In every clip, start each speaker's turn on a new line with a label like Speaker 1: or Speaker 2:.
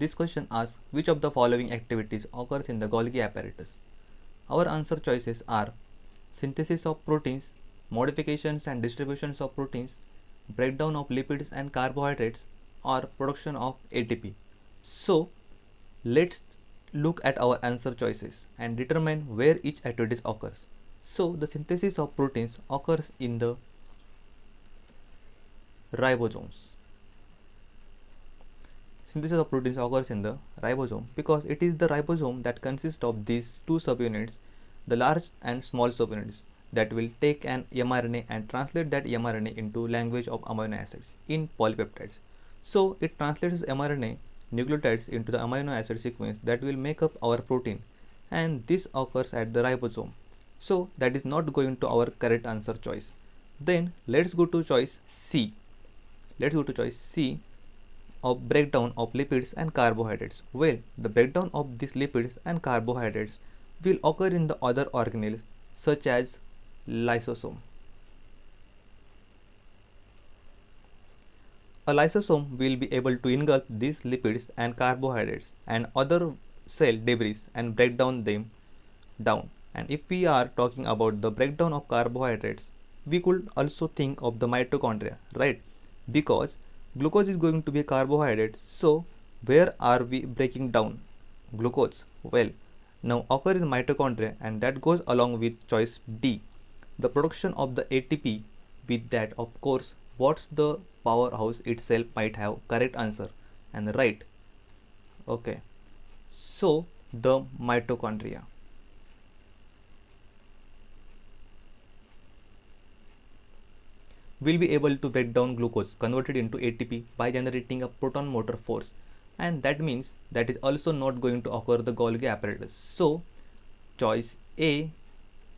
Speaker 1: This question asks which of the following activities occurs in the Golgi apparatus. Our answer choices are synthesis of proteins, modifications and distributions of proteins, breakdown of lipids and carbohydrates, or production of ATP. So let's look at our answer choices and determine where each activity occurs. So the synthesis of proteins occurs in the ribosomes. Synthesis of proteins occurs in the ribosome because it is the ribosome that consists of these two subunits, the large and small subunits, that will take an mRNA and translate that mRNA into language of amino acids in polypeptides. So it translates mRNA nucleotides into the amino acid sequence that will make up our protein, and this occurs at the ribosome. So that is not going to our correct answer choice. Then let's go to choice C. Let's go to choice C of breakdown of lipids and carbohydrates. Well, the breakdown of these lipids and carbohydrates will occur in the other organelles such as lysosome. A lysosome will be able to engulf these lipids and carbohydrates and other cell debris and break down them down. And if we are talking about the breakdown of carbohydrates, we could also think of the mitochondria, right? Because glucose is going to be a carbohydrate. So where are we breaking down glucose? Well, now occur in mitochondria, and that goes along with choice D, the production of the ATP. With that, of course, what's the powerhouse itself might have correct answer and right. Okay, so the mitochondria will be able to break down glucose converted into ATP by generating a proton motor force, and that means that is also not going to occur the Golgi apparatus. So choice A,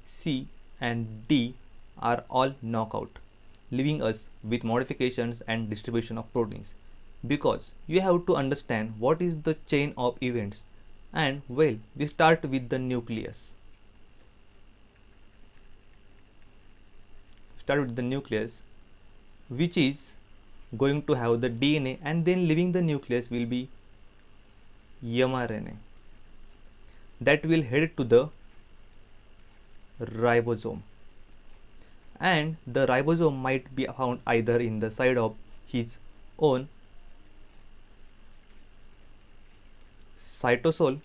Speaker 1: C and D are all knockout, leaving us with modifications and distribution of proteins, because you have to understand what is the chain of events. And well, we start with the nucleus. Which is going to have the DNA, and then leaving the nucleus will be mRNA that will head to the ribosome, and the ribosome might be found either in the side of his own cytosol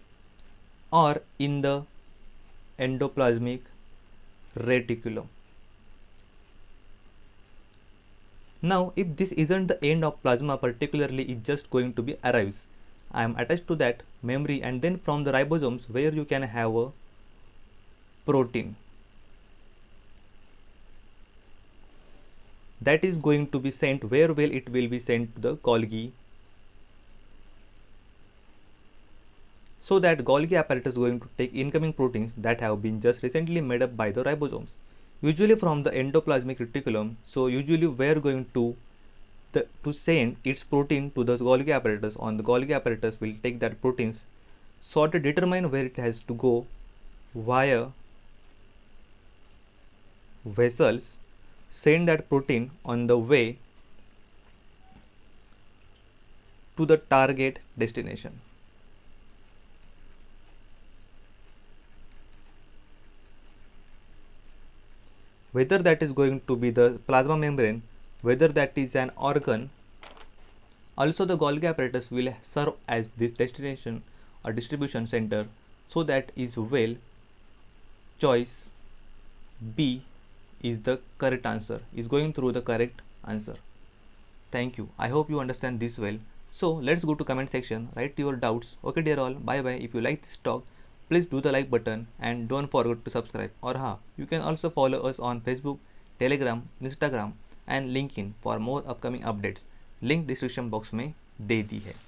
Speaker 1: or in the endoplasmic reticulum. Now, if this isn't the end of plasma, particularly it's just going to be arrives. I am attached to that memory, and then from the ribosomes where you can have a protein that is going to be sent where? Well, it will be sent to the Golgi. So that Golgi apparatus is going to take incoming proteins that have been just recently made up by the ribosomes, usually from the endoplasmic reticulum. So usually we are going to send its protein to the Golgi apparatus. On the Golgi apparatus will take that proteins, sort of determine where it has to go via vessels, send that protein on the way to the target destination. Whether that is going to be the plasma membrane, whether that is an organ, also the Golgi apparatus will serve as this destination or distribution center. So that is well, choice B is the correct answer, is going through the correct answer. Thank you. I hope you understand this well. So let's go to comment section, write your doubts. Okay dear all, bye bye. If you like this talk, please do the like button and don't forget to subscribe. Or you can also follow us on Facebook, Telegram, Instagram and LinkedIn for more upcoming updates. Link description box में दे दी है.